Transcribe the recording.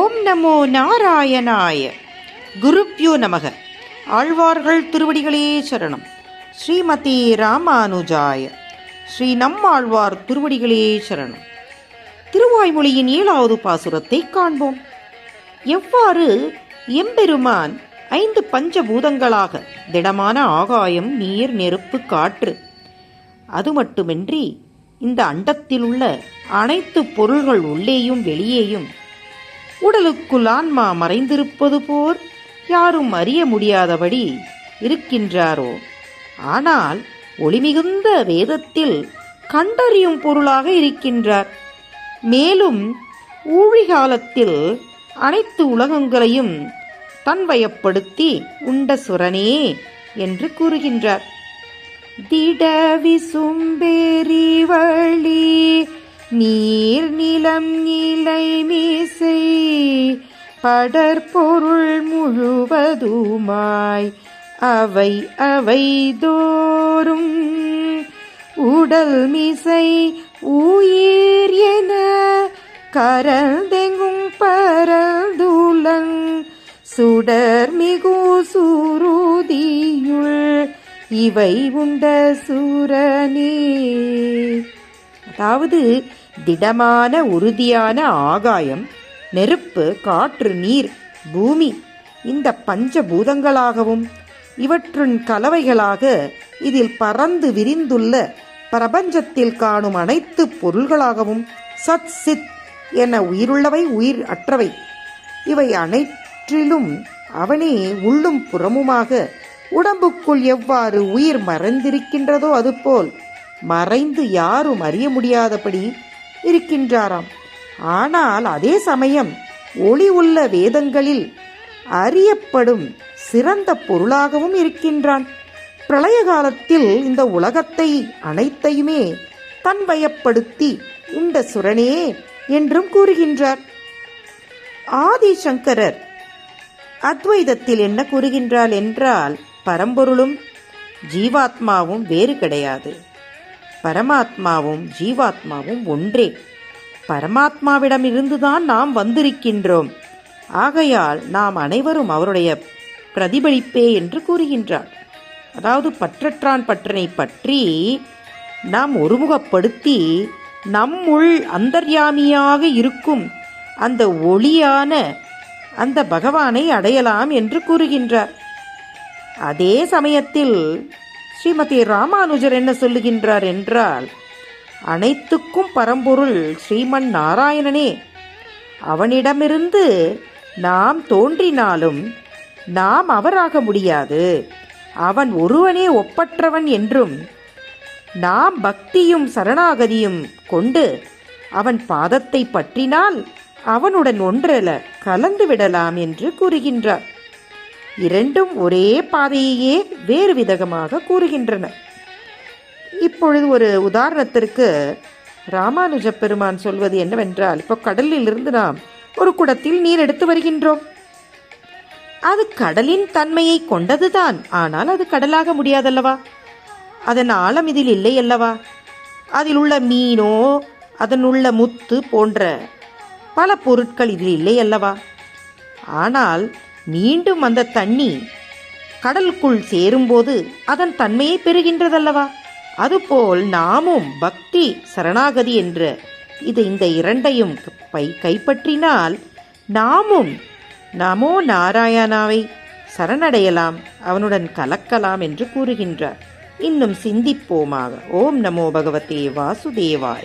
ஓம் நமோ நாராயணாய. குருப்யோ நமக. ஆழ்வார்கள் திருவடிகளே சரணம். ஸ்ரீமதி ராமானுஜாய. ஸ்ரீ நம்மாழ்வார் திருவடிகளே சரணம். திருவாய்மொழியின் 7வது பாசுரத்தை காண்போம். எவ்வாறு எம்பெருமான் 5 பஞ்சபூதங்களாக திடமான ஆகாயம், நீர், நெருப்பு, காற்று, அது மட்டுமின்றி இந்த அண்டத்தில் உள்ள அனைத்து பொருள்கள் உள்ளேயும் வெளியேயும் உடலுக்குள் ஆன்மா மறைந்திருப்பது போல் யாரும் அறிய முடியாதபடி இருக்கின்றாரோ, ஆனால் ஒளிமிகுந்த வேதத்தில் கண்டறியும் பொருளாக இருக்கின்றார். மேலும் ஊழிகாலத்தில் அனைத்து உலகங்களையும் தன்வயப்படுத்தி உண்ட சுரனே என்று கூறுகின்றார். திடவிசும்பேரி வழி நீர் நிலம் நிலை மீசை படற்பொருள் முழுவதுமாய் அவை அவை தோறும் உடல் மிசை உயிர் என கரந்தெங்கும் பரந்துலங் சுடர் மிகு சுருதியுள் இவை உண்ட சூரனே. அதாவது திடமான உறுதியான ஆகாயம், நெருப்பு, காற்று, நீர், பூமி இந்த பஞ்சபூதங்களாகவும் இவற்றின் கலவைகளாக இதில் பறந்து விரிந்துள்ள பிரபஞ்சத்தில் காணும் அனைத்து பொருள்களாகவும் சத் சித் என உயிருள்ளவை, உயிர் அற்றவை இவை அனைற்றிலும் அவனே உள்ளும் புறமுமாக உடம்புக்குள் எவ்வாறு உயிர் மறைந்திருக்கின்றதோ அதுபோல் மறைந்து யாரும் அறிய முடியாதபடி இருக்கின்றாராம். ஆனால் அதே சமயம் ஒளி உள்ள வேதங்களில் அறியப்படும் சிறந்த பொருளாகவும் இருக்கின்றான். பிரளய காலத்தில் இந்த உலகத்தை அனைத்தையுமே தன்வயப்படுத்தி உண்ட சுரனே என்றும் கூறுகின்றார். ஆதிசங்கரர் அத்வைதத்தில் என்ன கூறுகின்றார் என்றால், பரம்பொருளும் ஜீவாத்மாவும் வேறு கிடையாது, பரமாத்மாவும் ஜீவாத்மாவும் ஒன்றே. பரமாத்மாவிடமிருந்துதான் நாம் வந்திருக்கின்றோம், ஆகையால் நாம் அனைவரும் அவருடைய பிரதிபலிப்பே என்று கூறுகின்றார். அதாவது பற்றற்றான் பற்றனை பற்றி நாம் ஒருமுகப்படுத்தி நம்முள் அந்தர்யாமியாக இருக்கும் அந்த ஒளியான அந்த பகவானை அடையலாம் என்று கூறுகின்றார். அதே சமயத்தில் ஸ்ரீமதி ராமானுஜர் என்ன சொல்லுகின்றார் என்றால், அனைத்துக்கும் பரம்பொருள் ஸ்ரீமன் நாராயணனே. அவனிடமிருந்து நாம் தோன்றினாலும் நாம் அவராக முடியாது, அவன் ஒருவனே ஒப்பற்றவன் என்றும் நாம் பக்தியும் சரணாகதியும் கொண்டு அவன் பாதத்தை பற்றினால் அவனுடன் ஒன்றெல கலந்து விடலாம் என்று கூறுகின்றார். இரண்டும் ஒரே பாதையே வேறு விதமாக கூறுகின்றன. இப்பொழுது ஒரு உதாரணத்திற்கு ராமானுஜ பெருமான் சொல்வது என்னவென்றால், இப்போ கடலில் இருந்து நாம் ஒரு குடத்தில் நீர் எடுத்து வருகின்றோம். அது கடலின் தன்மையை கொண்டதுதான், ஆனால் அது கடலாக முடியாதல்லவா? அதன் ஆழம் இதில் இல்லை அல்லவா? அதில் உள்ள மீனோ அதனுள்ள முத்து போன்ற பல பொருட்கள் இதில் இல்லை அல்லவா? ஆனால் மீண்டும் அந்த தண்ணி கடலுக்குள் சேரும்போது அதன் தன்மையை பெறுகின்றதல்லவா? அதுபோல் நாமும் பக்தி சரணாகதி என்ற இந்த இரண்டையும் கைப்பற்றினால் நாமும் நமோ நாராயணாவை சரணடையலாம், அவனுடன் கலக்கலாம் என்று கூறுகின்றார். இன்னும் சிந்திப்போமாக. ஓம் நமோ பகவதே வாசுதேவாய.